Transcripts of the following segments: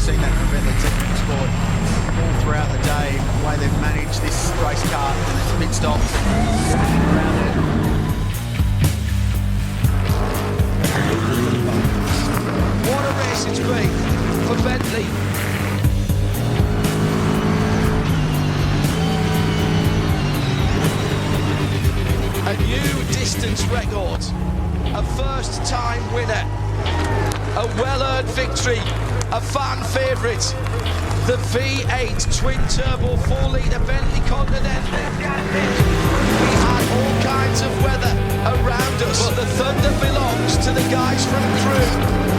Seen that from Bentley technical sport all throughout the day, the way they've managed this race car and its pit stops and around it. What a race it's been for Bentley. A new distance record, a first time winner, a well-earned victory, a fan favourite, the V8 twin-turbo 4-litre Bentley Continental. We had all kinds of weather around us, but the thunder belongs to the guys from Crew.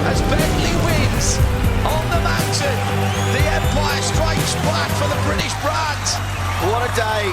As Bentley wins on the mountain, the Empire strikes back for the British brand. What a day